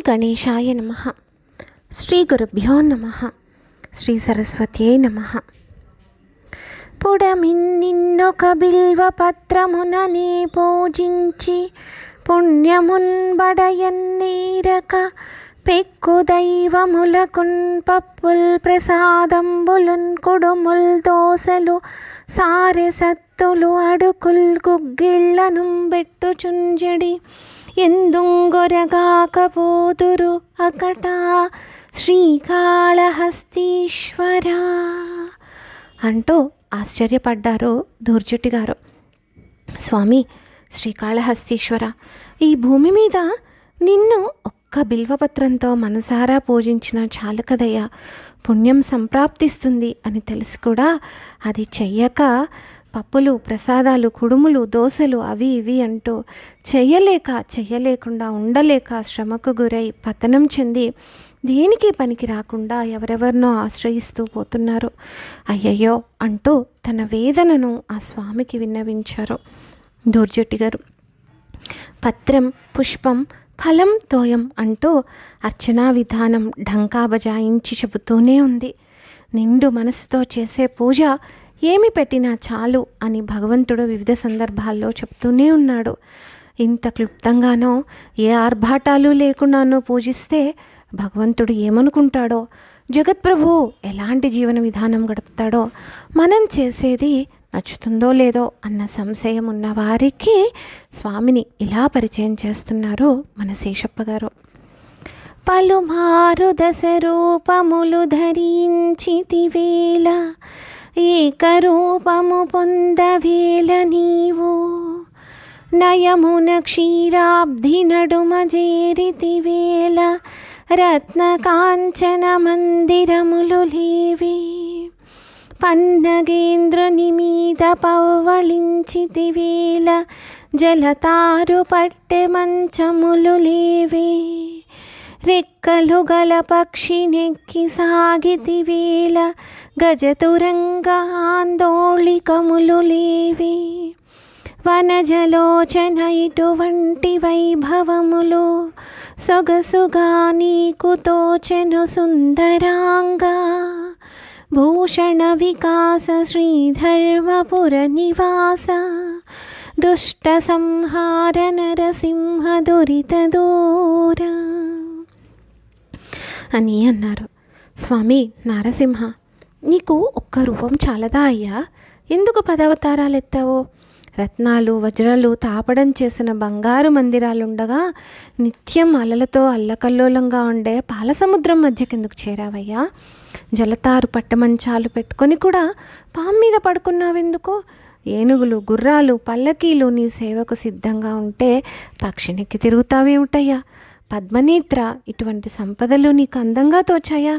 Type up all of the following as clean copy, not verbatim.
గణేశాయ నమః. శ్రీ గురుభ్యో నమః. శ్రీ సరస్వత్యై నమః. పుడమిన్నొక బిల్వ పత్రముననే పూజించి పుణ్యమున్ బడయన్నీరక పెక్కు దైవములకున్ పప్పుల్ ప్రసాదంబులున్ కుడుముల్ దోసలు సారె సత్తులు అడుకుల్ గుగ్గిళ్ళను బెట్టుచుంజడి ఎందుంగొరగాకపోదురు అకట శ్రీకాళహస్తీశ్వర అంటూ ఆశ్చర్యపడ్డారు దూర్జటి గారు. స్వామి శ్రీకాళహస్తీశ్వర, ఈ భూమి మీద నిన్ను ఒక్క బిల్వపత్రంతో మనసారా పూజించిన చాలు కదయ్యా, పుణ్యం సంప్రాప్తిస్తుంది అని తెలిసి కూడా అది చెయ్యక పప్పులు ప్రసాదాలు కుడుములు దోశలు అవి ఇవి అంటూ చెయ్యలేకుండా ఉండలేక శ్రమకు గురై పతనం చెంది దేనికి పనికి రాకుండా ఎవరెవరినో ఆశ్రయిస్తూ పోతున్నారు. అయ్యయ్యో అంటూ తన వేదనను ఆ స్వామికి విన్నవించారు దూర్జటి గారు. పత్రం పుష్పం ఫలం తోయం అంటూ అర్చనా విధానం ఢంకా బజాయించి చెబుతూనే ఉంది. నిండు మనసుతో చేసే పూజ ఏమి పెట్టినా చాలు అని భగవంతుడు వివిధ సందర్భాల్లో చెప్తూనే ఉన్నాడు. ఇంత క్లుప్తంగానో ఏ ఆర్భాటాలు లేకుండానో పూజిస్తే భగవంతుడు ఏమనుకుంటాడో, జగత్ప్రభు ఎలాంటి జీవన విధానం గడుపుతాడో, మనం చేసేది నచ్చుతుందో లేదో అన్న సంశయం ఉన్న వారికి స్వామిని ఇలా పరిచయం చేస్తున్నారు మన శేషప్ప గారు. పలుమారు దశ రూపములు ధరించితివేళ ఏకరూపము పొందవేల నీవు నయమున క్షీరాబ్ధి నడుమ చేరితివేళ రత్న కాంచన మందిరములు లేవి పన్నగేంద్రుని మీద పవ్వళించితివేళ జలతారు పట్టె మంచములు లేవే రెక్కలు గల పక్షి నెక్కి సాగితివేళ గజతురంగ ఆందోళికములు లేవే వనజలోచన ఇటువంటి వైభవములు సొగసుగా నీకు తోచెను సుందరాంగా భూషణ వికాస శ్రీధర్మపుర నివాస దుష్ట సంహార నరసింహ దురిత దూర అని అన్నారు. స్వామి నారసింహ, నీకు ఒక్క రూపం చాలదా అయ్యా? ఎందుకు 10 అవతారాలు ఎత్తావో? రత్నాలు వజ్రాలు తాపడం చేసిన బంగారు మందిరాలుండగా నిత్యం అలలతో అల్లకల్లోలంగా ఉండే పాల సముద్రం మధ్యకెందుకు చేరావయ్యా? జలతారు పట్టమంచాలు పెట్టుకొని కూడా పాము మీద పడుకున్నావెందుకు? ఏనుగులు గుర్రాలు పల్లకీలు నీ సేవకు సిద్ధంగా ఉంటే పక్షినెక్కి తిరుగుతావేమిటయ్యా? పద్మనేత్ర, ఇటువంటి సంపదలు నీకు అందంగా తోచాయా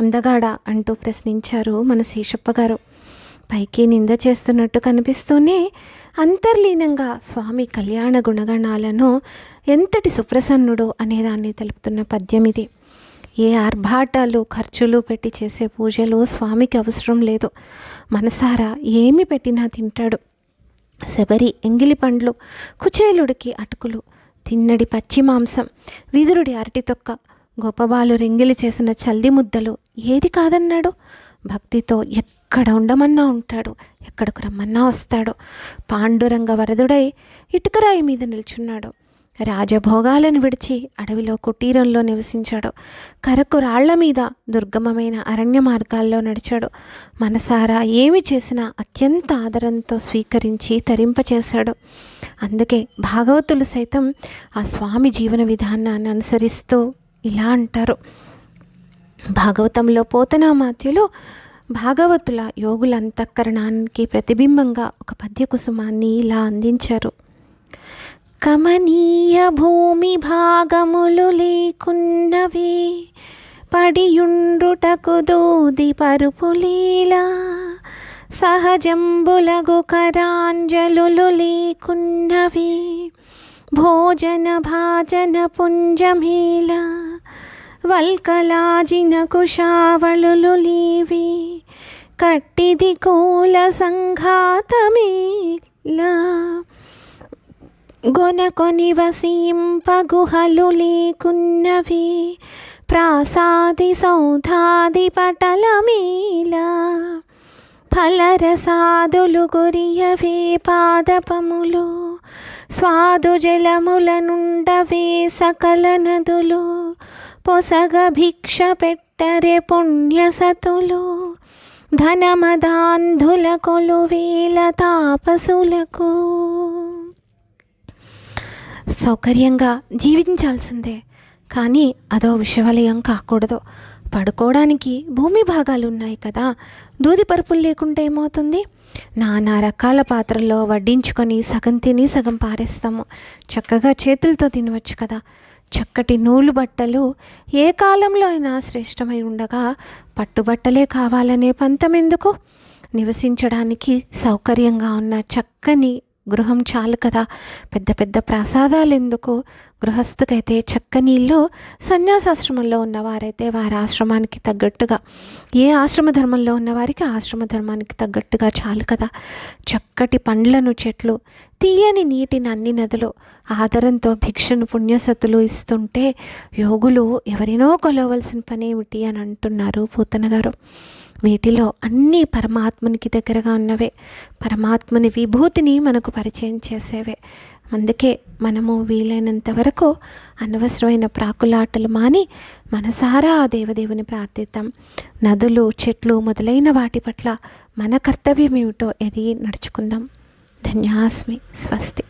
అందగాడా అంటూ ప్రశ్నించారు మన శేషప్ప గారు. పైకి నింద చేస్తున్నట్టు కనిపిస్తూనే అంతర్లీనంగా స్వామి కళ్యాణ గుణగణాలను ఎంతటి సుప్రసన్నుడు అనేదాన్ని తెలుపుతున్న పద్యం ఇది. ఏ ఆర్భాటాలు ఖర్చులు పెట్టి చేసే పూజలు స్వామికి అవసరం లేదు. మనసారా ఏమి పెట్టినా తింటాడు. శబరి ఎంగిలి పండ్లు, కుచేలుడికి అటుకులు, తిన్నడి పచ్చి మాంసం, విదురుడి అరటి తొక్క, గోపబాలు రెంగిలి చేసిన చల్ది ముద్దలు ఏది కాదన్నాడు? భక్తితో ఎక్కడ ఉండమన్నా ఉంటాడు, ఎక్కడికి రమ్మన్నా వస్తాడు. పాండురంగ వరదుడై ఇటుకరాయి మీద నిల్చున్నాడు. రాజభోగాలను విడిచి అడవిలో కుటీరంలో నివసించాడు. కరకు రాళ్ల మీద దుర్గమమైన అరణ్య మార్గాల్లో నడిచాడు. మనసారా ఏమి చేసినా అత్యంత ఆదరంతో స్వీకరించి తరింపచేశాడు. అందుకే భాగవతులు సైతం ఆ స్వామి జీవన విధానాన్ని అనుసరిస్తూ ఇలా అంటారు. భాగవతంలో పోతనామాత్యులు భాగవతుల యోగుల అంతఃకరణానికి ప్రతిబింబంగా ఒక పద్య కుసుమాన్ని ఇలా అందించారు. కమనీయ భూమి భాగములు లేకున్నవే పడియుండుటకు దూది పరుపులీలా సహజంబులగు కరాంజలులు లేకున్నవే భోజన భాజన పుంజమేలా వల్కలాజిన కుషావళులు లేవి కట్టిది కూల సంఘాతమేలా కొనకొని వసింపగుహలు లేకున్నవి, ప్రాసాది సౌధాది పటలమేలా, ఫలరసాదులు గురియవే పాదపములు, స్వాదు జలముల నుండవే సకల నదులు, పొసగ భిక్ష పెట్టరే పుణ్యసతులు, ధనమదాంధుల కొలువేల తాపసులకు. సౌకర్యంగా జీవించాల్సిందే, కానీ అదో విషవలయం కాకూడదు. పడుకోవడానికి భూమి భాగాలు ఉన్నాయి కదా, దూది పరుపులు లేకుంటే ఏమవుతుంది? నానా రకాల పాత్రల్లో వడ్డించుకొని సగం తిని సగం పారేస్తాము. చక్కగా చేతులతో తినవచ్చు కదా. చక్కటి నూలు బట్టలు ఏ కాలంలో అయినా శ్రేష్టమై ఉండగా పట్టుబట్టలే కావాలనే పంతం ఎందుకు? నివసించడానికి సౌకర్యంగా ఉన్న చక్కని గృహం చాలు కదా, పెద్ద పెద్ద ప్రాసాదాలు ఎందుకు? గృహస్థుకైతే చక్కని ఇల్లు, సన్యాసాశ్రమంలో ఉన్నవారైతే వారి ఆశ్రమానికి తగ్గట్టుగా, ఏ ఆశ్రమ ధర్మంలో ఉన్నవారికి ఆశ్రమ ధర్మానికి తగ్గట్టుగా చాలు కదా. చక్కటి పండ్లను చెట్లు, తీయని నీటిని అన్ని నదులు ఆదరంతో భిక్షను పుణ్యసతులు ఇస్తుంటే యోగులు ఎవరినో కొలవలసిన పని ఏమిటి అని అంటున్నారు పూతన గారు. వీటిలో అన్నీ పరమాత్మనికి దగ్గరగా ఉన్నవే, పరమాత్మని విభూతిని మనకు పరిచయం చేసేవే. అందుకే మనము వీలైనంత వరకు అనవసరమైన ప్రాకులాటలు మాని మనసారా ఆ దేవదేవుని ప్రార్థిద్దాం. నదులు, చెట్లు మొదలైన వాటి పట్ల మన కర్తవ్యం ఏమిటో ఎరిగి నడుచుకుందాం. ధన్యాస్మి. స్వస్తి.